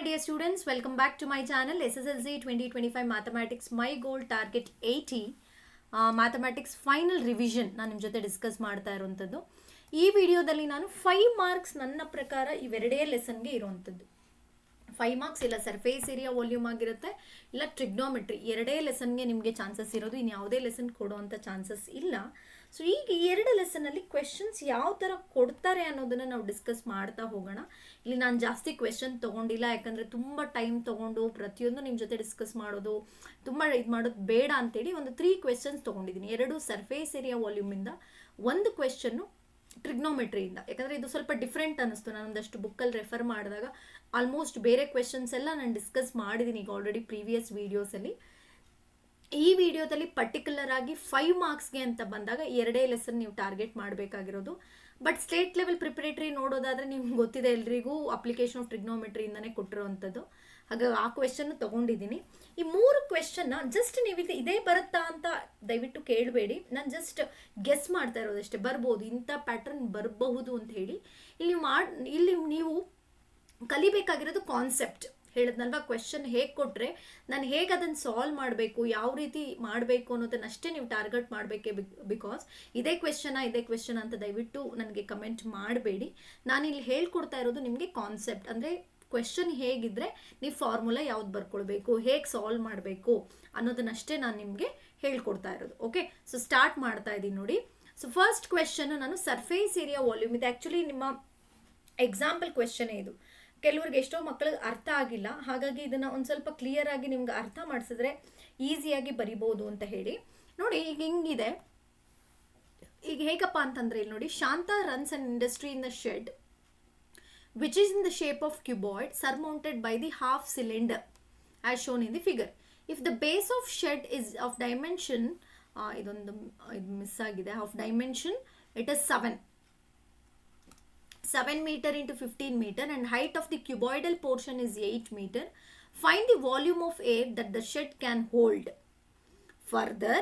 dear students, welcome back to my channel SSLC 2025 Mathematics My Goal Target 80 Mathematics Final Revision ನಾನು ನಿಮ್ಮ ಜೊತೆ discuss ಮಾಡ್ತಾ ಇರುವಂತದ್ದು. ಈ ವಿಡಿಯೋದಲ್ಲಿ ನಾನು 5 ಮಾರ್ಕ್ಸ್ ನನ್ನ ಪ್ರಕಾರ ಇವೆರಡೇ ಲೆಸನ್ಗೆ ಇರುವಂತದ್ದು. 5 ಮಾರ್ಕ್ಸ್ ಇಲ್ಲ ಸರ್ಫೇಸ್ ಏರಿಯಾ ವಾಲ್ಯೂಮ್ ಆಗಿರುತ್ತೆ ಇಲ್ಲ ಟ್ರಿಗ್ನೋಮೆಟ್ರಿ ಎರಡೇ ಲೆಸನ್ಗೆ ನಿಮಗೆ ಚಾನ್ಸಸ್ ಇರೋದು, ಇನ್ನು ಯಾವುದೇ ಲೆಸನ್ ಕೊಡುವಂಥ ಚಾನ್ಸಸ್ ಇಲ್ಲ. ಸೊ ಈಗ ಈ ಎರಡು ಲೆಸನಲ್ಲಿ ಕ್ವೆಶನ್ಸ್ ಯಾವ ಥರ ಕೊಡ್ತಾರೆ ಅನ್ನೋದನ್ನು ನಾವು ಡಿಸ್ಕಸ್ ಮಾಡ್ತಾ ಹೋಗೋಣ. ಇಲ್ಲಿ ನಾನು ಜಾಸ್ತಿ ಕ್ವೆಶನ್ ತೊಗೊಂಡಿಲ್ಲ, ಯಾಕಂದರೆ ತುಂಬ ಟೈಮ್ ತೊಗೊಂಡು ಪ್ರತಿಯೊಂದು ನಿಮ್ಮ ಜೊತೆ ಡಿಸ್ಕಸ್ ಮಾಡೋದು ತುಂಬ ಇದು ಮಾಡೋದು ಬೇಡ ಅಂತೇಳಿ ಒಂದು 3 ಕ್ವೆಶನ್ಸ್ ತೊಗೊಂಡಿದ್ದೀನಿ. 2 ಸರ್ಫೇಸ್ ಏರಿಯಾ ವಾಲ್ಯೂಮಿಂದ, 1 ಕ್ವೆಶನ್ನು ಟ್ರಿಗ್ನೋಮೆಟ್ರಿಯಿಂದ. ಯಾಕಂದರೆ ಇದು ಸ್ವಲ್ಪ ಡಿಫ್ರೆಂಟ್ ಅನ್ನಿಸ್ತು, ನಾನು ಒಂದಷ್ಟು ಬುಕ್ಕಲ್ಲಿ ರೆಫರ್ ಮಾಡಿದಾಗ ಆಲ್ಮೋಸ್ಟ್ ಬೇರೆ ಕ್ವೆಶನ್ಸ್ ಎಲ್ಲ ನಾನು ಡಿಸ್ಕಸ್ ಮಾಡಿದ್ದೀನಿ ಈಗ ಆಲ್ರೆಡಿ ಪ್ರೀವಿಯಸ್ ವೀಡಿಯೋಸಲ್ಲಿ. ಈ ವಿಡಿಯೋದಲ್ಲಿ ಪರ್ಟಿಕ್ಯುಲರ್ ಆಗಿ 5 ಮಾರ್ಕ್ಸ್ಗೆ ಅಂತ ಬಂದಾಗ ಎರಡೇ ಲೆಸನ್ ನೀವು ಟಾರ್ಗೆಟ್ ಮಾಡಬೇಕಾಗಿರೋದು. ಬಟ್ ಸ್ಟೇಟ್ ಲೆವೆಲ್ ಪ್ರಿಪರೇಟರಿ ನೋಡೋದಾದರೆ ನಿಮ್ಗೆ ಗೊತ್ತಿದೆ ಎಲ್ರಿಗೂ ಅಪ್ಲಿಕೇಶನ್ ಆಫ್ ಟ್ರಿಗ್ನೋಮೆಟ್ರಿಯಿಂದನೇ ಕೊಟ್ಟಿರೋವಂಥದ್ದು. ಹಾಗಾಗಿ ಆ ಕ್ವೆಶನ್ ತೊಗೊಂಡಿದ್ದೀನಿ. ಈ 3 ಕ್ವೆಶನ್ನ ಜಸ್ಟ್ ನೀವು ಇದೇ ಬರುತ್ತಾ ಅಂತ ದಯವಿಟ್ಟು ಕೇಳಬೇಡಿ, ನಾನು ಜಸ್ಟ್ ಗೆಸ್ ಮಾಡ್ತಾ ಇರೋದಷ್ಟೇ. ಬರ್ಬೋದು, ಇಂಥ ಪ್ಯಾಟರ್ನ್ ಬರಬಹುದು ಅಂತ ಹೇಳಿ. ಇಲ್ಲಿ ನೀವು ಕಲಿಬೇಕಾಗಿರೋದು ಕಾನ್ಸೆಪ್ಟ್. ಹೇಳಿದ್ನಲ್ವಾ, ಕ್ವೆಶನ್ ಹೇಗೆ ಕೊಟ್ಟರೆ ನಾನು ಹೇಗೆ ಅದನ್ನು ಸಾಲ್ವ್ ಮಾಡಬೇಕು, ಯಾವ ರೀತಿ ಮಾಡಬೇಕು ಅನ್ನೋದನ್ನಷ್ಟೇ ನೀವು ಟಾರ್ಗೆಟ್ ಮಾಡಬೇಕೇ. ಬಿಕಾಸ್ ಇದೇ ಕ್ವೆಶನ್ ಅಂತ ದಯವಿಟ್ಟು ನನಗೆ ಕಮೆಂಟ್ ಮಾಡಬೇಡಿ. ನಾನಿಲ್ಲಿ ಹೇಳ್ಕೊಡ್ತಾ ಇರೋದು ನಿಮಗೆ ಕಾನ್ಸೆಪ್ಟ್, ಅಂದರೆ ಕ್ವೆಶನ್ ಹೇಗಿದ್ರೆ ನೀವು ಫಾರ್ಮುಲಾ ಯಾವ್ದು ಬರ್ಕೊಳ್ಬೇಕು, ಹೇಗೆ ಸಾಲ್ವ್ ಮಾಡಬೇಕು ಅನ್ನೋದನ್ನಷ್ಟೇ ನಾನು ನಿಮಗೆ ಹೇಳ್ಕೊಡ್ತಾ ಇರೋದು. ಓಕೆ, ಸೊ ಸ್ಟಾರ್ಟ್ ಮಾಡ್ತಾ ಇದ್ದೀನಿ ನೋಡಿ. ಸೊ ಫಸ್ಟ್ ಕ್ವೆಶನ್ ನಾನು ಸರ್ಫೇಸ್ ಏರಿಯಾ ವಾಲ್ಯೂಮ್ ಇದೆ. ಆ್ಯಕ್ಚುಲಿ ನಿಮ್ಮ ಎಕ್ಸಾಂಪಲ್ ಕ್ವೆಶನ್ ಇದು. ಕೆಲವ್ರಿಗೆ ಎಷ್ಟೋ ಮಕ್ಕಳಿಗೆ ಅರ್ಥ ಆಗಿಲ್ಲ, ಹಾಗಾಗಿ ಇದನ್ನು ಒಂದು ಸ್ವಲ್ಪ ಕ್ಲಿಯರ್ ಆಗಿ ನಿಮ್ಗೆ ಅರ್ಥ ಮಾಡಿಸಿದ್ರೆ ಈಸಿಯಾಗಿ ಬರಿಬೋದು ಅಂತ ಹೇಳಿ. ನೋಡಿ ಈಗ ಹಿಂಗಿದೆ. ಈಗ ಹೇಗಪ್ಪ ಅಂತಂದ್ರೆ ಇಲ್ಲಿ ನೋಡಿ, Shanta runs an industry in the shed which is in the shape of cuboid surmounted by the half cylinder as shown in the figure. If the base of shed is of dimension idondu miss agide, of dimension it is 7 meter into 15 meter and height of the cuboidal portion is 8 meter. Find the volume of air that the shed can hold. Further,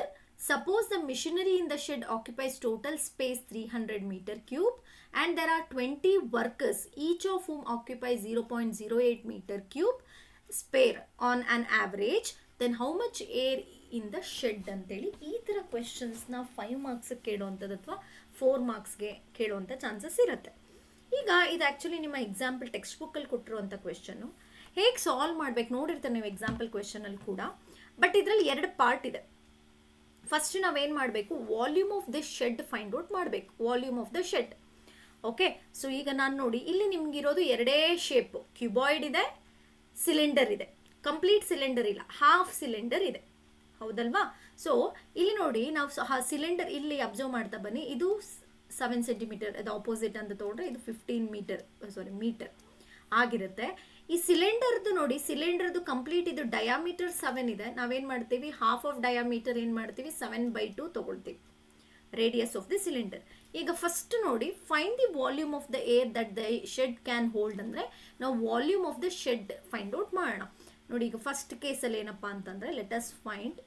suppose the machinery in the shed occupies total space 300 meter cube and there are 20 workers, each of whom occupies 0.08 meter cube spare on an average, then how much air in the shed ಅಂತೇಳಿ ಈ ಥರ ಕ್ವೆಶನ್ಸ್ನ 5 ಮಾರ್ಕ್ಸ್ಗೆ ಕೇಳುವಂಥದ್ದು ಅಥವಾ 4 ಮಾರ್ಕ್ಸ್ಗೆ ಕೇಳುವಂಥ chances ಇರುತ್ತೆ. ಈಗ ಇದು actually ನಿಮ್ಮ example text ಬುಕ್ಕಲ್ಲಿ ಕೊಟ್ಟಿರುವಂಥ ಕ್ವೆಶನ್ನು. ಹೇಗೆ ಸಾಲ್ವ್ ಮಾಡಬೇಕು ನೋಡಿರ್ತಾರೆ ನೀವು ಎಕ್ಸಾಂಪಲ್ ಕ್ವೆಶನಲ್ಲಿ ಕೂಡ. ಬಟ್ ಇದರಲ್ಲಿ 2 ಪಾರ್ಟ್ ಇದೆ. ಫಸ್ಟ್ ನಾವೇನು ಮಾಡಬೇಕು, volume of the shed find out ಮಾಡಬೇಕು. Volume of the shed. Okay, so ಈಗ ನಾನು ನೋಡಿ ಇಲ್ಲಿ ನಿಮಗಿರೋದು 2 ಶೇಪು, ಕ್ಯೂಬಾಯ್ಡ್ ಇದೆ, ಸಿಲಿಂಡರ್ ಇದೆ. ಕಂಪ್ಲೀಟ್ ಸಿಲಿಂಡರ್ ಇಲ್ಲ, ಹಾಫ್ ಸಿಲಿಂಡರ್ ಇದೆ, ಹೌದಲ್ವಾ? ಸೊ ಇಲ್ಲಿ ನೋಡಿ, ನಾವು ಸಿಲಿಂಡರ್ ಇಲ್ಲಿ ಅಬ್ಸರ್ವ್ ಮಾಡ್ತಾ ಬನ್ನಿ. ಇದು 7 ಸೆಂಟಿಮೀಟರ್, ಅದು ಆಪೋಸಿಟ್ ಅಂತ ತೊಗೊಂಡ್ರೆ ಇದು 15 ಮೀಟರ್ ಆಗಿರುತ್ತೆ. ಈ ಸಿಲಿಂಡರ್ದು ನೋಡಿ, ಸಿಲಿಂಡರ್ದು ಕಂಪ್ಲೀಟ್ ಇದು ಡಯಾಮೀಟರ್ 7 ಇದೆ. ನಾವೇನು ಮಾಡ್ತೀವಿ, ಹಾಫ್ ಆಫ್ ಡಯಾಮೀಟರ್ ಏನು ಮಾಡ್ತೀವಿ, 7/2 ತೊಗೊಳ್ತೀವಿ, ರೇಡಿಯಸ್ ಆಫ್ ದಿ ಸಿಲಿಂಡರ್. ಈಗ ಫಸ್ಟ್ ನೋಡಿ, find the volume of the air that the shed can hold, ಅಂದರೆ ನಾವು volume of the shed find out ಮಾಡೋಣ. ನೋಡಿ ಈಗ ಫಸ್ಟ್ ಕೇಸಲ್ಲಿ ಏನಪ್ಪ ಅಂತಂದರೆ, let us find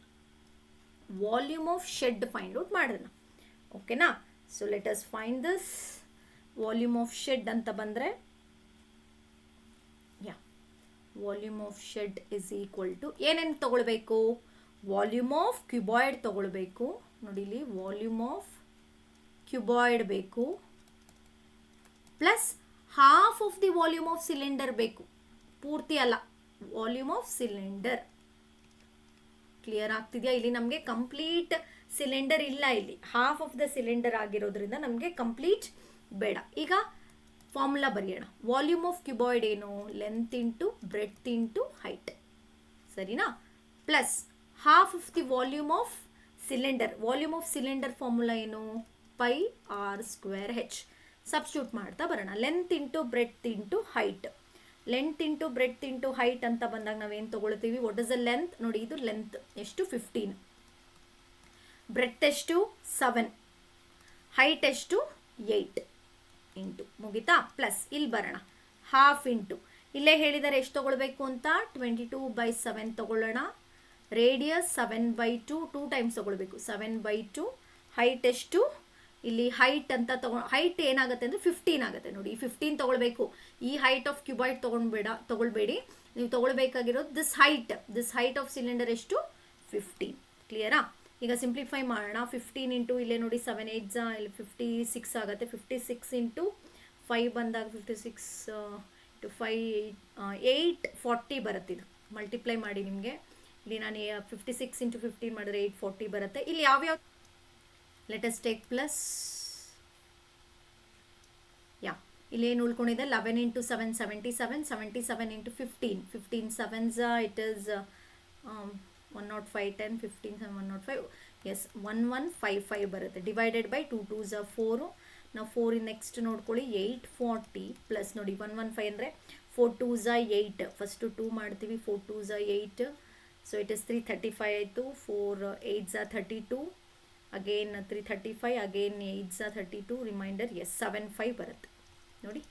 volume of shed find out ಮಾಡೋಣ. ಓಕೆನಾ? So let us find this volume of shed ಅಂತ ಬಂದರೆ, volume of shed is equal to ಏನೇನು ತಗೊಳ್ಬೇಕು, ವಾಲ್ಯೂಮ್ ಆಫ್ ಕ್ಯೂಬಾಯ್ಡ್ ತಗೊಳ್ಬೇಕು. ನೋಡಿ ಇಲ್ಲಿ ವಾಲ್ಯೂಮ್ ಆಫ್ ಕ್ಯೂಬಾಯ್ಡ್ ಬೇಕು, plus half of the volume of cylinder ಬೇಕು, ಪೂರ್ತಿ ಅಲ್ಲ, ವಾಲ್ಯೂಮ್ ಆಫ್ ಸಿಲಿಂಡರ್. ಕ್ಲಿಯರ್ ಆಗ್ತಿದೆಯಾ? ಇಲ್ಲಿ ನಮಗೆ ಕಂಪ್ಲೀಟ್ ಸಿಲಿಂಡರ್ ಇಲ್ಲ, ಇಲ್ಲಿ ಹಾಫ್ ಆಫ್ ದ ಸಿಲಿಂಡರ್ ಆಗಿರೋದ್ರಿಂದ ನಮಗೆ ಕಂಪ್ಲೀಟ್ ಬೇಡ. ಈಗ ಫಾರ್ಮುಲಾ ಬರೆಯೋಣ. ವಾಲ್ಯೂಮ್ ಆಫ್ ಕ್ಯೂಬಾಯ್ಡ್ ಏನು, length into breadth into height, ಸರಿನಾ? Plus half of the volume of cylinder. Volume of cylinder formula ಏನು, πr²h. ಸಬ್ಸ್ಟಿಟ್ಯೂಟ್ ಮಾಡ್ತಾ ಬರೋಣ. Length into breadth into height. Length into breadth into height ಅಂತ ಬಂದಾಗ ನಾವೇನು ತೊಗೊಳ್ತೀವಿ, what is the length? ನೋಡಿ ಇದು ಲೆಂತ್ ಎಷ್ಟು, 15. ಬ್ರೆಡ್ತ್ ಎಷ್ಟು, 7. ಹೈಟ್ ಎಷ್ಟು, 8 ಇಂಟು, ಮುಗಿತಾ? ಪ್ಲಸ್ ಇಲ್ಲಿ ಬರೋಣ, ಹಾಫ್ ಇಂಟು, ಇಲ್ಲೇ ಹೇಳಿದರೆ ಎಷ್ಟು ತೊಗೊಳ್ಬೇಕು ಅಂತ, 22/7 ತೊಗೊಳ್ಳೋಣ. ರೇಡಿಯಸ್ 7/2, 2 ಟೈಮ್ಸ್ ತೊಗೊಳ್ಬೇಕು, 7/2. ಹೈಟ್ ಎಷ್ಟು, ಇಲ್ಲಿ ಹೈಟ್ ಅಂತ ಹೈಟ್ ಏನಾಗುತ್ತೆ ಅಂದರೆ 15 ಆಗುತ್ತೆ ನೋಡಿ. ಈ 15 ತೊಗೊಳ್ಬೇಕು. ಈ ಹೈಟ್ ಆಫ್ ಕ್ಯೂಬಾಯ್ಡ್ ತೊಗೊಳ್ಬೇಡಿ. ನೀವು ತೊಗೊಳ್ಬೇಕಾಗಿರೋದು ದಿಸ್ ಹೈಟ್ ಆಫ್ ಸಿಲಿಂಡರ್ ಎಷ್ಟು 15. ಕ್ಲಿಯರಾ? ಈಗ ಸಿಂಪ್ಲಿಫೈ ಮಾಡೋಣ. 15 ಇಂಟು ಇಲ್ಲೇ ನೋಡಿ 7 8 ಇಲ್ಲಿ 56 ಆಗುತ್ತೆ. 56 ಇಂಟು 5 ಬಂದಾಗ 56 ಇಂಟು 5 840 ಬರುತ್ತೆ. ಇದು ಮಲ್ಟಿಪ್ಲೈ ಮಾಡಿ ನಿಮಗೆ. ಇಲ್ಲಿ ನಾನು 56 ಇಂಟು 15 ಮಾಡಿದ್ರೆ 840 ಬರುತ್ತೆ. ಇಲ್ಲಿ ಯಾವ್ಯಾವ ಲೆಟ್ ಅಸ್ ಟೇಕ್ ಪ್ಲಸ್ ಇಲ್ಲಿ ಏನು ಉಳ್ಕೊಂಡಿದೆ 11 into 7 77 77 into 15 7s it is 105 10 15 7 105 yes 1155 ಬರುತ್ತೆ. Divided by 2 2s 4. ನಾವು 4 ನೆಕ್ಸ್ಟ್ ನೋಡ್ಕೊಳ್ಳಿ 840 ಪ್ಲಸ್ ನೋಡಿ 115 ಅಂದರೆ 4 2s 8. ಫಸ್ಟು 2 ಮಾಡ್ತೀವಿ. 4 2s 8. ಸೊ ಇಟ್ ಇಸ್ 335 ಆಯಿತು. 4 8s 32. Again 335 again 8s 32 reminder 75 ಬರುತ್ತೆ ನೋಡಿ.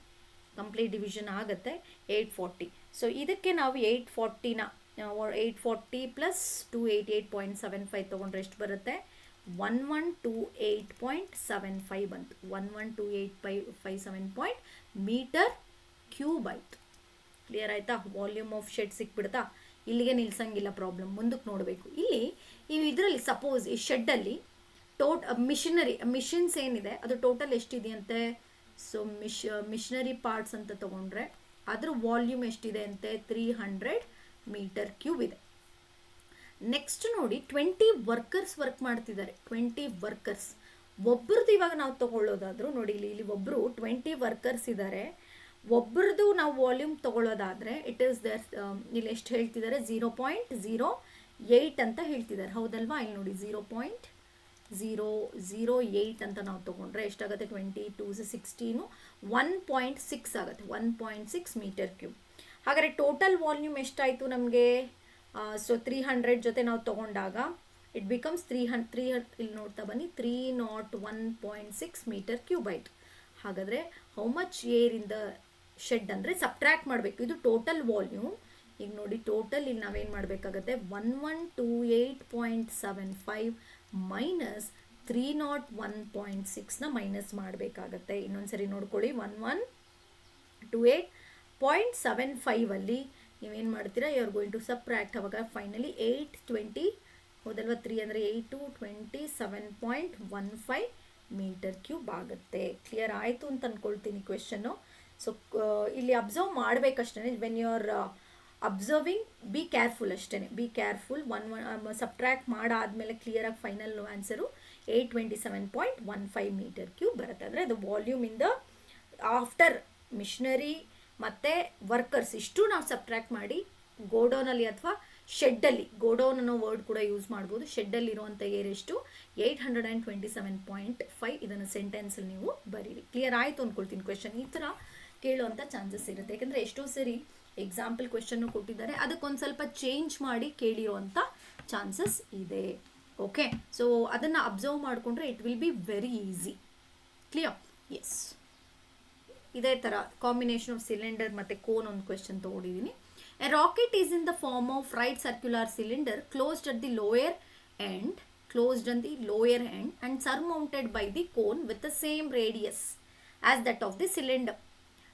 ಕಂಪ್ಲೀಟ್ ಡಿವಿಷನ್ ಆಗುತ್ತೆ 840. ಸೊ ಇದಕ್ಕೆ ನಾವು 840ನ 840 ಪ್ಲಸ್ 288.75 ತೊಗೊಂಡ್ರೆ ಎಷ್ಟು ಬರುತ್ತೆ? 1128.75 ಬಂತು. 1128.57 ಮೀಟರ್ ಕ್ಯೂಬ್ ಆಯಿತು. ಕ್ಲಿಯರ್ ಆಯಿತಾ? ವಾಲ್ಯೂಮ್ ಆಫ್ ಶೆಡ್ ಸಿಕ್ಬಿಡ್ತಾ? ಇಲ್ಲಿಗೆ ನಿಲ್ಸಂಗಿಲ್ಲ ಪ್ರಾಬ್ಲಮ್, ಮುಂದಕ್ಕೆ ನೋಡಬೇಕು. ಇಲ್ಲಿ ಇದರಲ್ಲಿ ಸಪೋಸ್ ಈ ಶೆಡ್ಡಲ್ಲಿ ಮಿಷನ್ಸ್ ಏನಿದೆ ಅದು ಟೋಟಲ್ ಎಷ್ಟಿದೆಯಂತೆ? ಸೊ ಮಿಷನರಿ ಪಾರ್ಟ್ಸ್ ಅಂತ ತೊಗೊಂಡ್ರೆ ಅದ್ರ ವಾಲ್ಯೂಮ್ ಎಷ್ಟಿದೆ ಅಂತೆ? 300 ಮೀಟರ್ ಕ್ಯೂಬ್ ಇದೆ. ನೆಕ್ಸ್ಟ್ ನೋಡಿ 20 ವರ್ಕರ್ಸ್ ವರ್ಕ್ ಮಾಡ್ತಿದ್ದಾರೆ. 20 ವರ್ಕರ್ಸ್ ಒಬ್ಬರದ್ದು ಇವಾಗ ನಾವು ತೊಗೊಳ್ಳೋದಾದ್ರೂ ನೋಡಿ ಇಲ್ಲಿ ಒಬ್ಬರು 20 ವರ್ಕರ್ಸ್ ಇದ್ದಾರೆ. ಒಬ್ಬರದು ನಾವು ವಾಲ್ಯೂಮ್ ತೊಗೊಳ್ಳೋದಾದರೆ ಇಟ್ ಈಸ್ ದರ್ ಇಲ್ಲಿ ಎಷ್ಟು ಹೇಳ್ತಿದ್ದಾರೆ? 0.08 ಅಂತ ಹೇಳ್ತಿದ್ದಾರೆ. ಹೌದಲ್ವಾ? ಇಲ್ಲಿ ನೋಡಿ 0.008 ಅಂತ ನಾವು ತೊಗೊಂಡ್ರೆ ಎಷ್ಟಾಗುತ್ತೆ? 20 2s 16 1.6 ಆಗುತ್ತೆ. 1.6 ಮೀಟರ್ ಕ್ಯೂಬ್. ಹಾಗಾದರೆ ಟೋಟಲ್ ವಾಲ್ಯೂಮ್ ಎಷ್ಟಾಯಿತು ನಮಗೆ? ಸೊ 300 ಜೊತೆ ನಾವು ತೊಗೊಂಡಾಗ ಇಟ್ ಬಿಕಮ್ಸ್ 300 ಇಲ್ಲಿ ನೋಡ್ತಾ ಬನ್ನಿ 301.6 ಮೀಟರ್ ಕ್ಯೂಬ್ ಆಯಿತು. ಹಾಗಾದರೆ how much air in the shed ಅಂದರೆ ಸಬ್ಟ್ರ್ಯಾಕ್ಟ್ ಮಾಡಬೇಕು. ಇದು ಟೋಟಲ್ ವಾಲ್ಯೂಮ್. ಈಗ ನೋಡಿ ಟೋಟಲ್ ಇಲ್ಲಿ ನಾವೇನು ಮಾಡಬೇಕಾಗತ್ತೆ? 1128.75 ಮೈನಸ್ 301.6ನ ಮೈನಸ್ ಮಾಡಬೇಕಾಗತ್ತೆ. ಇನ್ನೊಂದ್ಸರಿ ನೋಡ್ಕೊಳ್ಳಿ. 1128.75 ಅಲ್ಲಿ ನೀವೇನು ಮಾಡ್ತೀರಾ? You are going to subtract. ಅವಾಗ ಫೈನಲಿ 820 ಹೌದಲ್ವ? 3 ಅಂದರೆ 827.15 ಮೀಟರ್ ಕ್ಯೂಬ್ ಆಗುತ್ತೆ. ಕ್ಲಿಯರ್ ಆಯಿತು ಅಂತ ಅಂದ್ಕೊಳ್ತೀನಿ ಕ್ವೆಶನ್ನು. ಸೊ ಇಲ್ಲಿ ಅಬ್ಸರ್ವ್ ಮಾಡಬೇಕಷ್ಟೇ. When you are observing be careful ಅಷ್ಟೇ. Be careful. ಸಬ್ಟ್ರ್ಯಾಕ್ಟ್ ಮಾಡಾದಮೇಲೆ ಕ್ಲಿಯರಾಗಿ ಫೈನಲ್ ಆನ್ಸರು 827.15 ಮೀಟರ್ ಕ್ಯೂಬ್ ಬರುತ್ತೆ. ಅಂದರೆ ಅದು ವಾಲ್ಯೂಮಿಂದ ಆಫ್ಟರ್ ಮಿಷನರಿ ಮತ್ತು ವರ್ಕರ್ಸ್ ಇಷ್ಟು ನಾವು ಸಬ್ಟ್ರ್ಯಾಕ್ಟ್ ಮಾಡಿ ಗೋಡೌನಲ್ಲಿ ಅಥವಾ ಶೆಡ್ಡಲ್ಲಿ, ಗೋಡೌನ್ ಅನ್ನೋ ವರ್ಡ್ ಕೂಡ ಯೂಸ್ ಮಾಡ್ಬೋದು, ಶೆಡ್ಡಲ್ಲಿ ಇರುವಂಥ ಏರ್ ಎಷ್ಟು? 827.5. ಇದನ್ನು ಸೆಂಟೆನ್ಸಲ್ಲಿ ನೀವು ಬರೀರಿ. ಕ್ಲಿಯರ್ ಆಯಿತು ಅಂದ್ಕೊಳ್ತೀನಿ. ಕ್ವೆಶನ್ ಈ ಥರ ಕೇಳುವಂಥ ಚಾನ್ಸಸ್ ಇರುತ್ತೆ. ಯಾಕೆಂದರೆ ಎಷ್ಟೋ ಸರಿ ಎಕ್ಸಾಂಪಲ್ ಕ್ವೆಶನ್ನು ಕೊಟ್ಟಿದ್ದಾರೆ, ಅದಕ್ಕೊಂದು ಸ್ವಲ್ಪ ಚೇಂಜ್ ಮಾಡಿ ಕೇಳಿರುವಂಥ ಚಾನ್ಸಸ್ ಇದೆ. ಓಕೆ, ಸೊ ಅದನ್ನು ಅಬ್ಸರ್ವ್ ಮಾಡಿಕೊಂಡ್ರೆ it will be very easy. Clear? Yes. ಇದೇ ಥರ ಕಾಂಬಿನೇಷನ್ ಆಫ್ ಸಿಲಿಂಡರ್ ಮತ್ತು ಕೋನ್ ಒಂದು ಕ್ವೆಶನ್ ತೊಗೊಂಡಿದ್ದೀನಿ. A rocket is in the form of right circular cylinder closed at the lower end and surmounted by the cone with the same radius as that of the cylinder.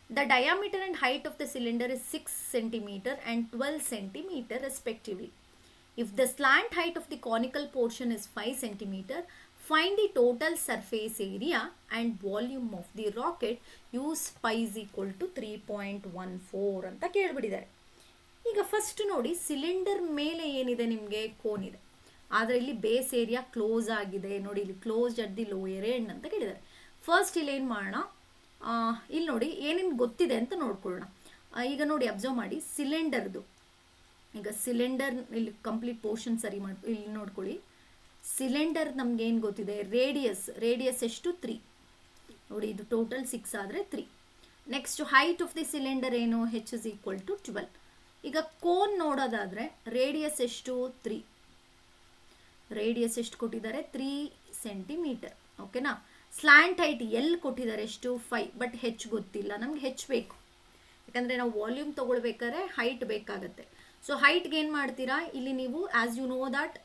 The diameter and height of the cylinder is 6 cm and 12 cm respectively. If the slant height of the conical portion is 5 cm, find the total surface area and volume of the rocket. Use pi is equal to 3.14 ಅಂತ ಕೇಳಿಬಿಟ್ಟಿದ್ದಾರೆ. ಈಗ first ನೋಡಿ, cylinder ಮೇಲೆ ಏನಿದೆ ನಿಮಗೆ? Cone ಇದೆ. ಆದರೆ ಇಲ್ಲಿ base area close ಆಗಿದೆ. ನೋಡಿ ಇಲ್ಲಿ closed at the lower end ಅಂತ ಕೇಳಿದ್ದಾರೆ. ಫಸ್ಟ್ ಇಲ್ಲಿ ಏನು ಮಾಡೋಣ? ಇಲ್ಲಿ ನೋಡಿ ಏನೇನು ಗೊತ್ತಿದೆ ಅಂತ ನೋಡ್ಕೊಳ್ಳೋಣ. ಈಗ ನೋಡಿ ಅಬ್ಸರ್ವ್ ಮಾಡಿ ಸಿಲಿಂಡರ್ದು. ಈಗ ಸಿಲಿಂಡರ್ ಇಲ್ಲಿ ಕಂಪ್ಲೀಟ್ ಪೋರ್ಷನ್ ಸರಿ ಮಾಡಿ ಇಲ್ಲಿ ನೋಡ್ಕೊಳ್ಳಿ. ಸಿಲಿಂಡರ್ ನಮ್ಗೇನು ಗೊತ್ತಿದೆ? ರೇಡಿಯಸ್ ಎಷ್ಟು? 3. ನೋಡಿ ಇದು ಟೋಟಲ್ 6 ಆದರೆ 3. Next height of the cylinder ಏನು? h is equal to 12. ಈಗ ಕೋನ್ ನೋಡೋದಾದರೆ ರೇಡಿಯಸ್ ಎಷ್ಟು? 3. ರೇಡಿಯಸ್ ಎಷ್ಟು ಕೊಟ್ಟಿದ್ದಾರೆ? 3 ಸೆಂಟಿಮೀಟರ್. ಓಕೆನಾ? ಸ್ಲ್ಯಾಂಟ್ ಹೈಟ್ ಎಲ್ಲಿ ಕೊಟ್ಟಿದ್ದಾರೆ? ಎಷ್ಟು? 5. ಬಟ್ ಹೆಚ್ ಗೊತ್ತಿಲ್ಲ ನಮ್ಗೆ. ಹೆಚ್ ಬೇಕು, ಯಾಕಂದರೆ ನಾವು ವಾಲ್ಯೂಮ್ ತೊಗೊಳ್ಬೇಕಾದ್ರೆ ಹೈಟ್ ಬೇಕಾಗತ್ತೆ. ಸೊ ಹೈಟ್ಗೆ ಏನು ಮಾಡ್ತೀರಾ? ಇಲ್ಲಿ ನೀವು as you know that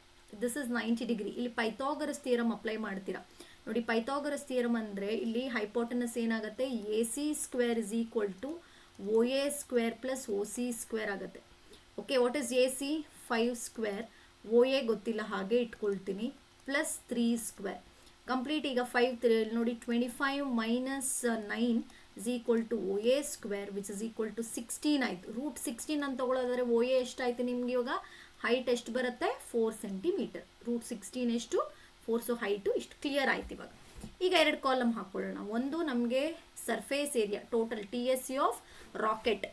this is 90 degree. ಇಲ್ಲಿ ಪೈಥಾಗರಸ್ ಥಿಯರಮ್ ಅಪ್ಲೈ ಮಾಡ್ತೀರಾ. ನೋಡಿ ಪೈಥಾಗರಸ್ ಥಿಯರಮ್ ಅಂದರೆ ಇಲ್ಲಿ ಹೈಪೋಟೆನಸ್ ಏನಾಗುತ್ತೆ, A C square is equal to O A square plus O C square ಆಗುತ್ತೆ. Okay, what is A C? 5 square. O A ಗೊತ್ತಿಲ್ಲ ಹಾಗೆ ಇಟ್ಕೊಳ್ತೀನಿ, ಪ್ಲಸ್ 3 ಸ್ಕ್ವೇರ್. ಕಂಪ್ಲೀಟ್ ಈಗ 5 ನೋಡಿ 25 minus 9 is equal to O A square which is equal to 16 ಆಯಿತು. Root 16 ಅಂತ ತಗೊಳ್ಳೋದಾದ್ರೆ O A ಎಷ್ಟಾಯಿತು ನಿಮ್ಗೆ ಇವಾಗ? ಹೈಟ್ ಎಷ್ಟು ಬರುತ್ತೆ? 4 ಸೆಂಟಿಮೀಟರ್. ರೂಟ್ 16 ಎಷ್ಟು? 4. ಸೊ ಹೈಟು ಇಷ್ಟು ಕ್ಲಿಯರ್ ಆಯ್ತು. ಇವಾಗ ಈಗ 2 ಕಾಲಮ್ ಹಾಕೊಳ್ಳೋಣ. ಒಂದು ನಮಗೆ surface area total T S C of rocket.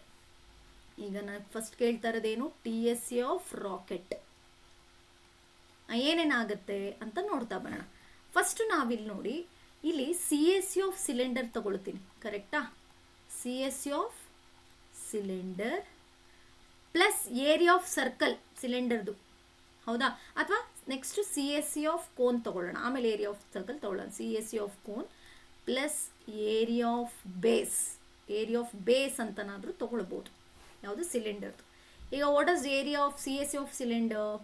ಈಗ ನಾನು ಫಸ್ಟ್ ಕೇಳ್ತಾ ಇರೋದೇನು? T S C of rocket ಏನೇನಾಗುತ್ತೆ ಅಂತ ನೋಡ್ತಾ ಬರೋಣ. ಫಸ್ಟ್ ನಾವಿಲ್ಲಿ ನೋಡಿ, ಇಲ್ಲಿ C S C of cylinder ತಗೊಳ್ತೀನಿ, ಕರೆಕ್ಟಾ? C S C of cylinder plus area of circle ಸಿಲಿಂಡರ್ದು, ಹೌದಾ? ಅಥವಾ next C S C of cone ತಗೊಳ್ಳೋಣ, ಆಮೇಲೆ ಏರಿಯಾ ಆಫ್ ಸರ್ಕಲ್ ತಗೊಳ್ಳೋಣ. C S C of cone plus area of base. Area of base ಅಂತನಾದರೂ ತಗೊಳ್ಬೋದು, ಯಾವುದು? ಸಿಲಿಂಡರ್ದು. ಈಗ what is area of C S C of cylinder?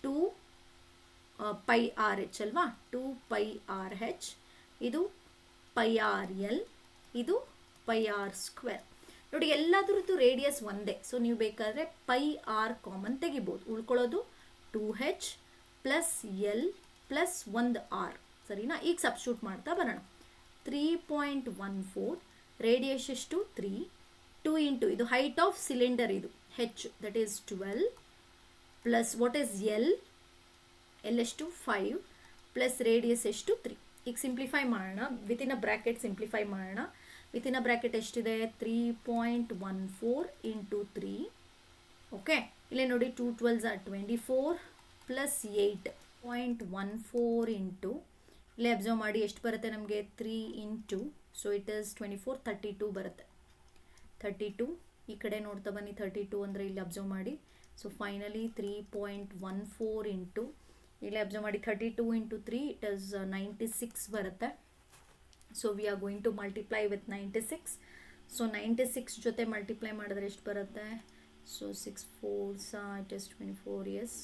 2 pi r h ಅಲ್ವಾ? 2 pi r h. ಇದು ಪೈ ಆರ್ ಎಲ್, ಇದು pi R square. ನೋಡಿ ಎಲ್ಲದರದ್ದು ರೇಡಿಯಸ್ ಒಂದೇ, ಸೊ ನೀವು ಬೇಕಾದರೆ ಪೈ ಆರ್ ಕಾಮನ್ ತೆಗಿಬೋದು. ಉಳ್ಕೊಳ್ಳೋದು 2h plus l plus 1 r, ಸರಿನಾ? ಈಗ ಸಬ್ಸ್ಟಿಟ್ಯೂಟ್ ಮಾಡ್ತಾ ಬರೋಣ. 3.14 ರೇಡಿಯಸ್ ಎಷ್ಟು? 3. 2 ಇಂಟು ಇದು ಹೈಟ್ ಆಫ್ ಸಿಲಿಂಡರ್, ಇದು h, that is 12 plus what is L? L ಎಷ್ಟು? 5 ಪ್ಲಸ್ ರೇಡಿಯಸ್ ಎಷ್ಟು? 3. ಈಗ ಸಿಂಪ್ಲಿಫೈ ಮಾಡೋಣ, ವಿತಿನ್ ಅ ಬ್ರ್ಯಾಕೆಟ್ ಸಿಂಪ್ಲಿಫೈ ಮಾಡೋಣ. ವಿತಿನ್ ಅ ಬ್ರ್ಯಾಕೆಟ್ ಎಷ್ಟಿದೆ? 3.14 ಇಂಟು 3. ಓಕೆ, ಇಲ್ಲೇ ನೋಡಿ 2 12s are 24 ಪ್ಲಸ್ 8.14 ಇಂಟು, ಇಲ್ಲೇ ಅಬ್ಸರ್ವ್ ಮಾಡಿ ಎಷ್ಟು ಬರುತ್ತೆ ನಮಗೆ? 3 ಇಂಟು, ಸೊ ಇಟ್ ಈಸ್ 24, 32 ಬರುತ್ತೆ. 32 ಈ ಕಡೆ ನೋಡ್ತಾ ಬನ್ನಿ, 32 ಅಂದರೆ ಇಲ್ಲಿ ಅಬ್ಸರ್ವ್ ಮಾಡಿ. ಸೊ ಫೈನಲಿ 3.14 ಇಂಟು, ಇಲ್ಲಿ ಅಬ್ಸರ್ವ್ ಮಾಡಿ 32 ಇಂಟು 3 ಇಟ್ ಈಸ್ 96 ಬರುತ್ತೆ. So we are going to multiply with 96. So 96 ಜೊತೆ ಮಲ್ಟಿಪ್ಲೈ ಮಾಡಿದ್ರೆ ಎಷ್ಟು ಬರುತ್ತೆ? So 6 4s it is 24.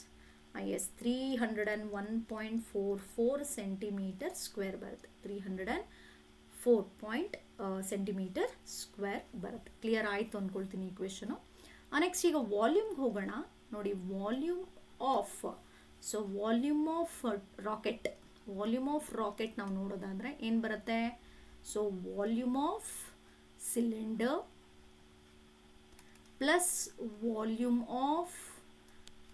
Yes 301.44 centimetre square ಬರುತ್ತೆ. 304 ಸೆಂಟಿಮೀಟರ್ ಸ್ಕ್ವೇರ್ ಬರುತ್ತೆ. ಕ್ಲಿಯರ್ ಆಯಿತು ಅಂದ್ಕೊಳ್ತೀನಿ ಈ ಕ್ವೆಶನು. ನೆಕ್ಸ್ಟ್ ಈಗ ವಾಲ್ಯೂಮ್ಗೆ ಹೋಗೋಣ. ನೋಡಿ volume of, so volume of rocket, volume of rocket ನಾವು ನೋಡೋದಾದರೆ ಏನು ಬರುತ್ತೆ? So volume of cylinder plus volume of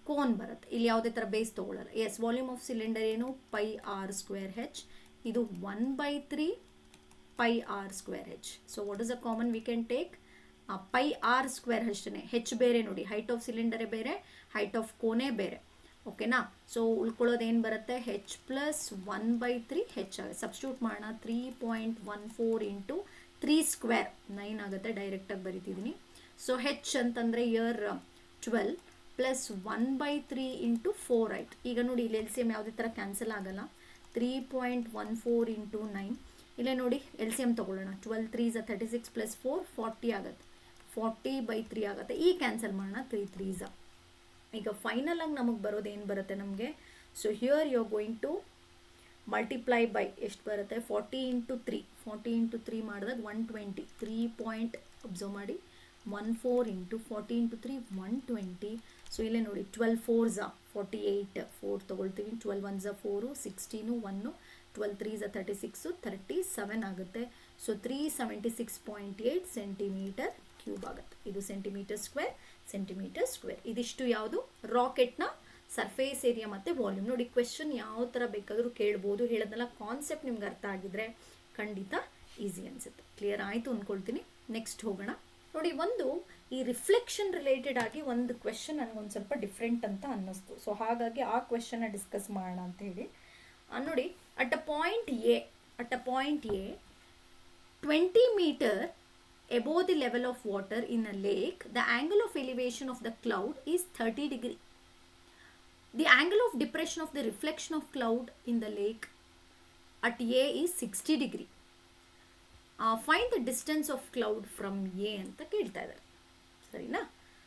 cone ಬರುತ್ತೆ. ಇಲ್ಲಿ ಯಾವುದೇ ಥರ ಬೇಸ್ ತೊಗೊಳ್ಳಲ್ಲ. ಎಸ್, ವಾಲ್ಯೂಮ್ ಆಫ್ ಸಿಲಿಂಡರ್ ಏನು? Pi R square H. ಇದು 1/3 pi R square H. So what is a common we can take? Pi R square ಅಷ್ಟೇ. H ಬೇರೆ ನೋಡಿ, ಹೈಟ್ ಆಫ್ ಸಿಲಿಂಡರೇ ಬೇರೆ, ಹೈಟ್ ಆಫ್ ಕೋನೇ ಬೇರೆ. ಓಕೆನಾ? ಸೊ ಉಳ್ಕೊಳ್ಳೋದು ಏನು ಬರುತ್ತೆ? ಹೆಚ್ ಪ್ಲಸ್ 1/3 ಹೆಚ್ ಆಗುತ್ತೆ. ಸಬ್ಸ್ಟಿಟ್ಯೂಟ್ ಮಾಡೋಣ. 3.14 ಇಂಟು 3 ಸ್ಕ್ವೇರ್ 9 ಆಗುತ್ತೆ. ಡೈರೆಕ್ಟಾಗಿ ಬರಿತಿದ್ದೀನಿ. ಸೊ ಹೆಚ್ ಅಂತಂದರೆ ಇಯರ್ 12 ಪ್ಲಸ್ 1/3 ಇಂಟು 4 ಆಯಿತು. ಈಗ ನೋಡಿ ಇಲ್ಲಿ ಎಲ್ ಸಿ ಎಮ್ ಯಾವುದೇ ಥರ ಕ್ಯಾನ್ಸಲ್ ಆಗೋಲ್ಲ. 3.14 ಇಂಟು 9, ಇಲ್ಲೇ ನೋಡಿ ಎಲ್ ಸಿ ಎಮ್ ತೊಗೊಳ್ಳೋಣ. 12 3s 36 ಪ್ಲಸ್ 4 40 ಆಗುತ್ತೆ. 40/3 ಆಗುತ್ತೆ. ಈ ಕ್ಯಾನ್ಸಲ್ ಮಾಡೋಣ. 3 3s. ಈಗ ಫೈನಲ್ ಆಗಿ ನಮಗೆ ಬರೋದು ಏನು ಬರುತ್ತೆ ನಮಗೆ? So here you are going to multiply by ಎಷ್ಟು ಬರುತ್ತೆ? 40 ಇಂಟು 3. 40 ಇಂಟು 3 ಮಾಡಿದಾಗ 120. 3 ಅಬ್ಸರ್ವ್ ಮಾಡಿ 14 ಇಂಟು 40 ಇಂಟು 3 120. ಸೊ ಇಲ್ಲೇ ನೋಡಿ 12 4s 48, 4 ತೊಗೊಳ್ತೀವಿ. 12 1s 4, 16 1, 12 3s 36, 37 ಆಗುತ್ತೆ. ಸೊ 376.8 ಸೆಂಟಿಮೀಟರ್ ಕ್ಯೂಬ್ ಆಗುತ್ತೆ. ಇದು ಸೆಂಟಿಮೀಟರ್ ಸ್ಕ್ವೇರ್. ಇದಿಷ್ಟು ಯಾವುದು? ರಾಕೆಟ್ನ ಸರ್ಫೇಸ್ ಏರಿಯಾ ಮತ್ತು ವಾಲ್ಯೂಮ್. ನೋಡಿ ಕ್ವೆಶನ್ ಯಾವ ಥರ ಬೇಕಾದರೂ ಕೇಳ್ಬೋದು. ಹೇಳೋದಲ್ಲ, ಕಾನ್ಸೆಪ್ಟ್ ನಿಮ್ಗೆ ಅರ್ಥ ಆಗಿದ್ರೆ ಖಂಡಿತ ಈಸಿ ಅನಿಸುತ್ತೆ. ಕ್ಲಿಯರ್ ಆಯಿತು ಅಂದ್ಕೊಳ್ತೀನಿ. ನೆಕ್ಸ್ಟ್ ಹೋಗೋಣ. ನೋಡಿ ಒಂದು ಈ ರಿಫ್ಲೆಕ್ಷನ್ ರಿಲೇಟೆಡ್ ಆಗಿ ಒಂದು ಕ್ವೆಶನ್ ನನಗೊಂದು ಸ್ವಲ್ಪ ಡಿಫ್ರೆಂಟ್ ಅಂತ ಅನ್ನಿಸ್ತು. ಸೊ ಹಾಗಾಗಿ ಆ ಕ್ವೆಶನ್ನ ಡಿಸ್ಕಸ್ ಮಾಡೋಣ ಅಂತ ಹೇಳಿ. ನೋಡಿ at a point A 20 meter above the level of water in a lake, the angle of elevation of the cloud is 30 degree. The angle of depression of the reflection of cloud in the lake at A is 60 degree. Find the distance of cloud from A ಅಂತ ಕೇಳ್ತಾ ಇದ್ದಾರೆ. ಸರಿನಾ?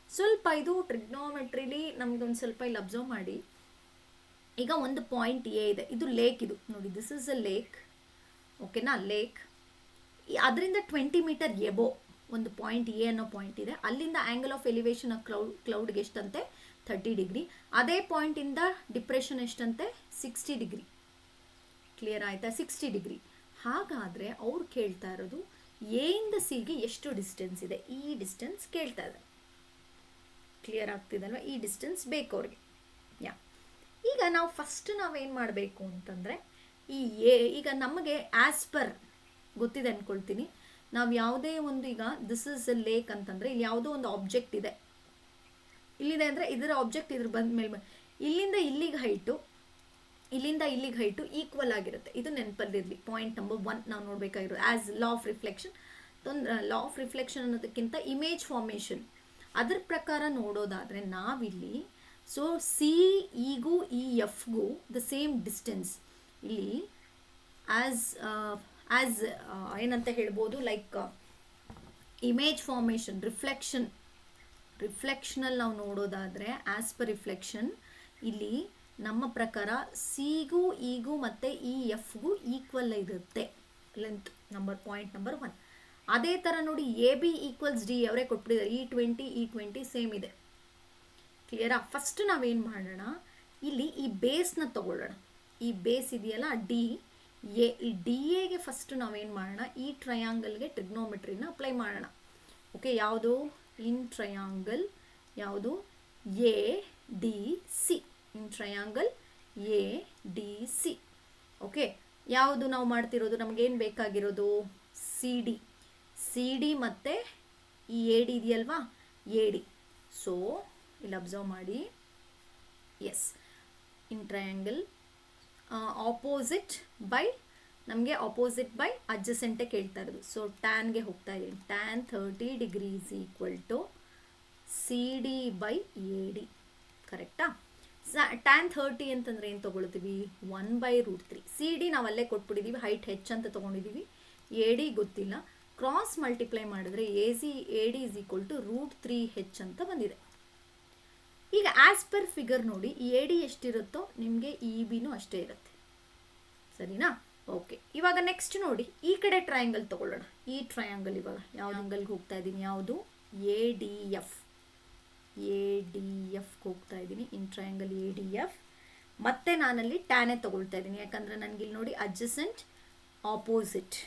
ಸ್ವಲ್ಪ ಇದು ಟ್ರಿಗ್ನೋಮೆಟ್ರಿಲಿ ನಮಗೊಂದು ಸ್ವಲ್ಪ ಇಲ್ಲಿ observe ಮಾಡಿ. ಈಗ ಒಂದು ಪಾಯಿಂಟ್ ಎ ಇದೆ, ಇದು ಲೇಕ್, ಇದು ನೋಡಿ ದಿಸ್ ಇಸ್ ಅ ಲೇಕ್, ಓಕೆನಾ, ಲೇಕ್. ಅದರಿಂದ 20 ಮೀಟರ್ ಎಬೋ ಒಂದು ಪಾಯಿಂಟ್ ಎ ಅನ್ನೋ ಪಾಯಿಂಟ್ ಇದೆ, ಅಲ್ಲಿಂದ ಆ್ಯಂಗಲ್ ಆಫ್ ಎಲಿವೇಶನ್ ಕ್ಲೌಡ್ಗೆ ಎಷ್ಟಂತೆ 30 ಡಿಗ್ರಿ. ಅದೇ ಪಾಯಿಂಟಿಂದ ಡಿಪ್ರೆಷನ್ ಎಷ್ಟಂತೆ 60 ಡಿಗ್ರಿ. ಕ್ಲಿಯರ್ ಆಯಿತಾ, 60 ಡಿಗ್ರಿ. ಹಾಗಾದರೆ ಅವ್ರು ಕೇಳ್ತಾ ಇರೋದು ಎ ಇಂದ ಸಿಗೆ ಎಷ್ಟು ಡಿಸ್ಟೆನ್ಸ್ ಇದೆ, ಈ ಡಿಸ್ಟೆನ್ಸ್ ಕೇಳ್ತಾ ಇದ್ದಾರೆ. ಕ್ಲಿಯರ್ ಆಗ್ತಿದಲ್ವ, ಈ ಡಿಸ್ಟೆನ್ಸ್ ಬೇಕು ಅವ್ರಿಗೆ. ಯಾ, ಈಗ ನಾವು ಫಸ್ಟ್ ನಾವೇನು ಮಾಡಬೇಕು ಅಂತಂದರೆ ಈ ಎ, ಈಗ ನಮಗೆ ಆ್ಯಸ್ ಪರ್ ಗೊತ್ತಿದೆ ಅಂದ್ಕೊಳ್ತೀನಿ, ನಾವು ಯಾವುದೇ ಒಂದು, ಈಗ ದಿಸ್ ಇಸ್ ಅ ಲೇಕ್ ಅಂತಂದರೆ ಇಲ್ಲಿ ಯಾವುದೋ ಒಂದು ಆಬ್ಜೆಕ್ಟ್ ಇದೆ, ಇಲ್ಲಿದೆ ಅಂದರೆ ಇದರ ಆಬ್ಜೆಕ್ಟ್ ಇದ್ರ ಬಂದ ಮೇಲೆ ಇಲ್ಲಿಂದ ಇಲ್ಲಿಗೆ ಹೈಟು, ಇಲ್ಲಿಂದ ಇಲ್ಲಿಗೆ ಹೈಟು ಈಕ್ವಲ್ ಆಗಿರುತ್ತೆ. ಇದು ನೆನಪಲ್ಲಿರಲಿ, ಪಾಯಿಂಟ್ ನಂಬರ್ 1 ನಾವು ನೋಡಬೇಕಾಗಿರೋದು. As law of reflection, law of reflection ಅನ್ನೋದಕ್ಕಿಂತ ಇಮೇಜ್ ಫಾರ್ಮೇಷನ್, ಅದ್ರ ಪ್ರಕಾರ ನೋಡೋದಾದರೆ ನಾವಿಲ್ಲಿ ಸೊ ಸಿ ಇಗೂ ಈ ಎಫ್ಗೂ ದ ಸೇಮ್ ಡಿಸ್ಟೆನ್ಸ್ ಇಲ್ಲಿ ಆ್ಯಸ್ ಏನಂತ ಹೇಳ್ಬೋದು, ಲೈಕ್ ಇಮೇಜ್ ಫಾರ್ಮೇಷನ್, ರಿಫ್ಲೆಕ್ಷನಲ್ಲಿ ನಾವು ನೋಡೋದಾದರೆ ಆ್ಯಸ್ ಪರ್ ರಿಫ್ಲೆಕ್ಷನ್ ಇಲ್ಲಿ ನಮ್ಮ ಪ್ರಕಾರ ಸಿಗೂ ಈಗೂ ಮತ್ತು ಈ ಎಫ್ಗೂ ಈಕ್ವಲ್ ಇರುತ್ತೆ ಲೆಂತ್ ಪಾಯಿಂಟ್ ನಂಬರ್ 1. ಅದೇ ಥರ ನೋಡಿ ಎ ಬಿ ಈಕ್ವಲ್ಸ್ ಡಿ ಅವರೇ ಕೊಟ್ಬಿಟ್ಟಿದ್ದಾರೆ, E20 ಸೇಮ್ ಇದೆ. ಕ್ಲಿಯರಾ? ಫಸ್ಟ್ ನಾವೇನು ಮಾಡೋಣ, ಇಲ್ಲಿ ಈ ಬೇಸ್ನ ತಗೊಳ್ಳೋಣ. ಈ ಬೇಸ್ ಇದೆಯಲ್ಲ ಡಿ ಎ, ಈ ಡಿ ಎಗೆ ಫಸ್ಟ್ ನಾವೇನು ಮಾಡೋಣ, ಈ ಟ್ರಯಾಂಗಲ್ಗೆ ಟ್ರಿಗ್ನೋಮೆಟ್ರಿನ ಅಪ್ಲೈ ಮಾಡೋಣ. ಓಕೆ, ಯಾವುದು ಇನ್ ಟ್ರಯಾಂಗಲ್, ಯಾವುದು A D C, in triangle A D C. Okay, ಯಾವುದು ನಾವು ಮಾಡ್ತಿರೋದು, ನಮಗೇನು ಬೇಕಾಗಿರೋದು ಸಿ ಡಿ ಮತ್ತು ಈ ಎ ಡಿ ಇದೆಯಲ್ವಾ, ಎ ಡಿ. ಸೊ ಇಲ್ಲಿ ಅಬ್ಸರ್ವ್ ಮಾಡಿ, yes, in triangle opposite by, ನಮಗೆ ಆಪೋಸಿಟ್ ಬೈ ಅಡ್ಜಸೆಂಟೇ ಕೇಳ್ತಾ ಇರೋದು. ಸೊ ಟ್ಯಾನ್ಗೆ ಹೋಗ್ತಾ ಇದ್ದೀನಿ, tan 30 degree is equal to C D by A D. ಕರೆಕ್ಟಾ? ಟ್ಯಾನ್ 30 ಅಂತಂದರೆ ಏನು ತೊಗೊಳ್ತೀವಿ, 1/√3. ಸಿ ಡಿ ನಾವು ಅಲ್ಲೇ ಕೊಟ್ಬಿಟ್ಟಿದ್ದೀವಿ, ಹೈಟ್ ಹೆಚ್ ಅಂತ ತೊಗೊಂಡಿದ್ದೀವಿ, ಎ ಡಿ ಗೊತ್ತಿಲ್ಲ. ಕ್ರಾಸ್ ಮಲ್ಟಿಪ್ಲೈ ಮಾಡಿದ್ರೆ A D is equal to √3h ಅಂತ ಬಂದಿದೆ. ಈಗ ಆ್ಯಸ್ ಪರ್ ಫಿಗರ್ ನೋಡಿ, ಎ ಡಿ ಎಷ್ಟಿರುತ್ತೋ ನಿಮಗೆ ಇ ಬಿನೂ ಅಷ್ಟೇ ಇರುತ್ತೆ. ಸರಿನಾ? ಓಕೆ, ಇವಾಗ ನೆಕ್ಸ್ಟ್ ನೋಡಿ, ಈ ಕಡೆ ಟ್ರಯಾಂಗಲ್ ತೊಗೊಳ್ಳೋಣ. ಈ ಟ್ರಯಾಂಗಲ್ ಇವಾಗ ಯಾವ ಆಂಗಲ್ಗೆ ಹೋಗ್ತಾ ಇದ್ದೀನಿ, ಯಾವುದು ಎ ಡಿ ಎಫ್ಗೆ ಹೋಗ್ತಾ ಇದ್ದೀನಿ. In triangle A D F ಮತ್ತೆ ನಾನಲ್ಲಿ ಟ್ಯಾನೇ ತೊಗೊಳ್ತಾ ಇದ್ದೀನಿ, ಯಾಕಂದರೆ ನನಗೆ ಇಲ್ಲಿ ನೋಡಿ adjacent opposite.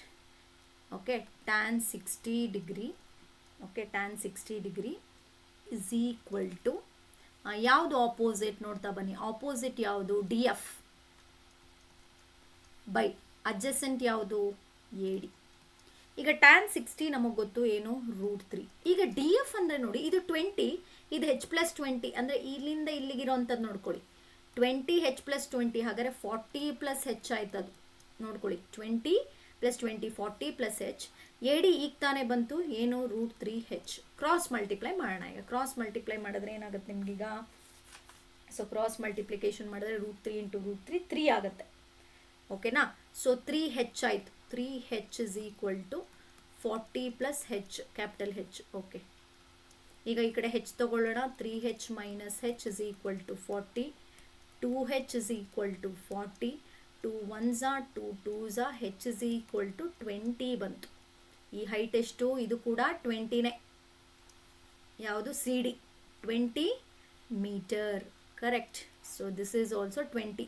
Okay, tan 60 degree, okay, tan 60 degree is equal to ಯಾವುದು ಆಪೋಸಿಟ್ ನೋಡ್ತಾ ಬನ್ನಿ, ಆಪೋಸಿಟ್ ಯಾವುದು ಡಿ ಎಫ್ ಬೈ ಅಡ್ಜಸೆಂಟ್ ಯಾವುದು ಎ ಡಿ. ಈಗ ಟ್ಯಾನ್ 60 ನಮಗೆ ಗೊತ್ತು ಏನು, √3. ಈಗ ಡಿ ಎಫ್ ಅಂದರೆ ನೋಡಿ, ಇದು 20, ಇದು H+20 ಅಂದರೆ ಇಲ್ಲಿಂದ ಇಲ್ಲಿಗಿರೋವಂಥದ್ದು ನೋಡ್ಕೊಳ್ಳಿ, 20H+20, ಹಾಗಾದರೆ 40+H ಆಯ್ತದು ನೋಡ್ಕೊಳ್ಳಿ, 20 + 20 40+H. ಎ ಡಿ ಈಗ ತಾನೇ ಬಂತು ಏನು, √3h. ಕ್ರಾಸ್ ಮಲ್ಟಿಪ್ಲೈ ಮಾಡೋಣ. ಈಗ ಕ್ರಾಸ್ ಮಲ್ಟಿಪ್ಲೈ ಮಾಡಿದ್ರೆ ಏನಾಗುತ್ತೆ ನಿಮಗೀಗ, ಸೊ ಕ್ರಾಸ್ ಮಲ್ಟಿಪ್ಲಿಕೇಶನ್ ಮಾಡಿದ್ರೆ √3 × √3 3 ಆಗುತ್ತೆ. ಓಕೆನಾ? ಸೊ 3h ಆಯಿತು, 3h is equal to 40+H, capital H. Okay, ಈಗ ಈ ಕಡೆ ಹೆಚ್ ತೊಗೊಳ್ಳೋಣ, 3h - h is equal to 40, 2h is equal to 40, 2 1s 2 2s, h is equal to 20 ಬಂತು. ಈ ಹೈಟ್ ಎಷ್ಟು, ಇದು ಕೂಡ 20ನೇ, ಯಾವುದು C D 20 metre. Correct. So this is also 20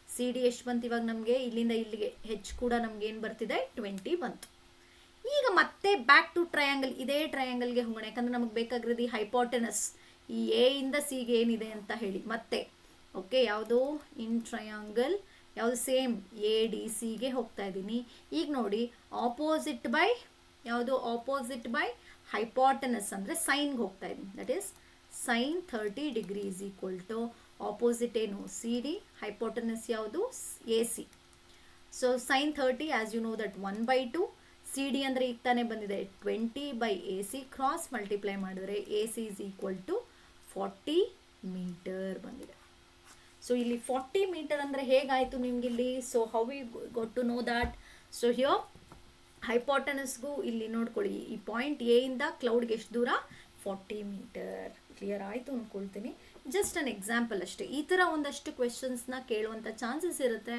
C D ಎಷ್ಟು ಬಂತು ಇವಾಗ ನಮಗೆ, ಇಲ್ಲಿಂದ ಇಲ್ಲಿಗೆ ಹೆಚ್ ಕೂಡ ನಮ್ಗೆ ಏನು ಬರ್ತಿದೆ 20 ಬಂತು. ಈಗ ಮತ್ತೆ ಬ್ಯಾಕ್ ಟು ಟ್ರಯಾಂಗಲ್, ಇದೇ ಟ್ರಯಾಂಗಲ್ಗೆ ಹೋಗೋಣ, ಯಾಕಂದರೆ ನಮಗೆ ಬೇಕಾಗಿರೋದು ಈ ಹೈಪೋಟೆನಸ್, ಈ ಎ ಇಂದ ಸಿಗೆ ಏನಿದೆ ಅಂತ ಹೇಳಿ. ಮತ್ತೆ ಓಕೆ, ಯಾವುದು ಇನ್ ಟ್ರಯಾಂಗಲ್, ಯಾವುದು ಸೇಮ್ ಎ ಡಿ ಸಿಗೆ ಹೋಗ್ತಾ ಇದ್ದೀನಿ. ಈಗ ನೋಡಿ, ಆಪೋಸಿಟ್ ಬೈ ಯಾವುದು, ಆಪೋಸಿಟ್ ಬೈ ಹೈಪೋಟೆನಸ್ ಅಂದರೆ ಸೈನ್ಗೆ ಹೋಗ್ತಾ ಇದ್ದೀನಿ. That is sine 30 degree is equal to opposite ಏನು ಸಿ ಡಿ, ಹೈಪೋಟೆನಸ್ ಯಾವುದು A C. So sine 30 as you know that 1/2, C D ಅಂದರೆ ಈಗ ತಾನೇ ಬಂದಿದೆ 20/AC. ಕ್ರಾಸ್ ಮಲ್ಟಿಪ್ಲೈ ಮಾಡಿದ್ರೆ A C is equal to 40 metre ಬಂದಿದೆ. ಸೊ ಇಲ್ಲಿ 40 metre ಅಂದರೆ ಹೇಗಾಯಿತು ನಿಮಗಿಲ್ಲಿ, so how we got to know that. So here ಹೈಪೋಟೆನಸ್ಗೂ ಇಲ್ಲಿ ನೋಡ್ಕೊಳ್ಳಿ, ಈ ಪಾಯಿಂಟ್ ಎ ಇಂದ ಕ್ಲೌಡ್ಗೆ ಎಷ್ಟು ದೂರ, 40 ಮೀಟರ್. ಕ್ಲಿಯರ್ ಆಯಿತು ಅಂದ್ಕೊಳ್ತೀನಿ. ಜಸ್ಟ್ ಅನ್ ಎಕ್ಸಾಂಪಲ್ ಅಷ್ಟೇ. ಈ ಥರ ಒಂದಷ್ಟು ಕ್ವೆಶನ್ಸ್ನ ಕೇಳುವಂಥ ಚಾನ್ಸಸ್ ಇರುತ್ತೆ.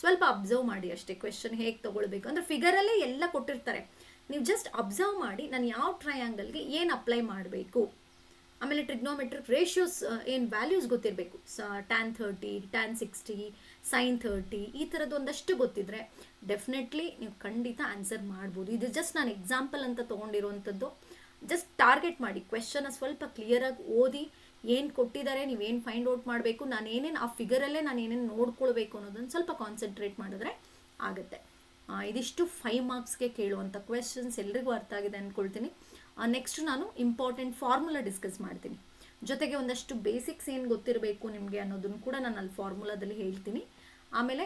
ಸ್ವಲ್ಪ ಅಬ್ಸರ್ವ್ ಮಾಡಿ ಅಷ್ಟೇ, ಕ್ವೆಶನ್ ಹೇಗೆ ತೊಗೊಳ್ಬೇಕು ಅಂದರೆ ಫಿಗರಲ್ಲೇ ಎಲ್ಲ ಕೊಟ್ಟಿರ್ತಾರೆ. ನೀವು ಜಸ್ಟ್ ಅಬ್ಸರ್ವ್ ಮಾಡಿ ನಾನು ಯಾವ ಟ್ರಯಾಂಗಲ್ಗೆ ಏನು ಅಪ್ಲೈ ಮಾಡಬೇಕು. ಆಮೇಲೆ ಟ್ರಿಗ್ನೋಮೆಟ್ರಿಕ್ ರೇಷಿಯೋಸ್ ಏನು ವ್ಯಾಲ್ಯೂಸ್ ಗೊತ್ತಿರಬೇಕು. ಟ್ಯಾನ್ 30, ಟ್ಯಾನ್ 60, ಸೈನ್ 30 ಈ ಥರದ್ದು ಒಂದಷ್ಟು ಗೊತ್ತಿದ್ರೆ ಡೆಫಿನೆಟ್ಲಿ ನೀವು ಖಂಡಿತ ಆನ್ಸರ್ ಮಾಡ್ಬೋದು. ಇದು ಜಸ್ಟ್ ನಾನು ಎಕ್ಸಾಂಪಲ್ ಅಂತ ತೊಗೊಂಡಿರುವಂಥದ್ದು. ಜಸ್ಟ್ ಟಾರ್ಗೆಟ್ ಮಾಡಿ, ಕ್ವೆಶನ್ನ ಸ್ವಲ್ಪ ಕ್ಲಿಯರಾಗಿ ಓದಿ, ಏನು ಕೊಟ್ಟಿದ್ದಾರೆ, ನೀವೇನು ಫೈಂಡ್ ಔಟ್ ಮಾಡಬೇಕು, ನಾನು ಏನೇನು ಆ ಫಿಗರಲ್ಲೇ ನಾನು ಏನೇನು ನೋಡ್ಕೊಳ್ಬೇಕು ಅನ್ನೋದನ್ನು ಸ್ವಲ್ಪ ಕಾನ್ಸಂಟ್ರೇಟ್ ಮಾಡಿದ್ರೆ ಆಗುತ್ತೆ. ಇದಿಷ್ಟು 5 ಮಾರ್ಕ್ಸ್ಗೆ ಕೇಳುವಂಥ ಕ್ವೆಶನ್ಸ್. ಎಲ್ರಿಗೂ ಅರ್ಥ ಆಗಿದೆ ಅಂದ್ಕೊಳ್ತೀನಿ. ನೆಕ್ಸ್ಟ್ ನಾನು ಇಂಪಾರ್ಟೆಂಟ್ ಫಾರ್ಮುಲಾ ಡಿಸ್ಕಸ್ ಮಾಡ್ತೀನಿ. ಜೊತೆಗೆ ಒಂದಷ್ಟು ಬೇಸಿಕ್ಸ್ ಏನು ಗೊತ್ತಿರಬೇಕು ನಿಮಗೆ ಅನ್ನೋದನ್ನು ಕೂಡ ನಾನು ಅಲ್ಲಿ ಫಾರ್ಮುಲಾದಲ್ಲಿ ಹೇಳ್ತೀನಿ. ಆಮೇಲೆ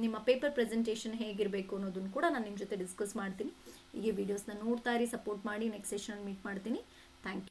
ನಿಮ್ಮ ಪೇಪರ್ ಪ್ರೆಸೆಂಟೇಷನ್ ಹೇಗಿರಬೇಕು ಅನ್ನೋದನ್ನು ಕೂಡ ನಾನು ನಿಮ್ಮ ಜೊತೆ ಡಿಸ್ಕಸ್ ಮಾಡ್ತೀನಿ. ಹೀಗೆ ವೀಡಿಯೋಸ್ನ ನೋಡ್ತಾ ಇರಿ, ಸಪೋರ್ಟ್ ಮಾಡಿ. ನೆಕ್ಸ್ಟ್ ಸೆಷನ್ ಮೀಟ್ ಮಾಡ್ತೀನಿ. Thank you.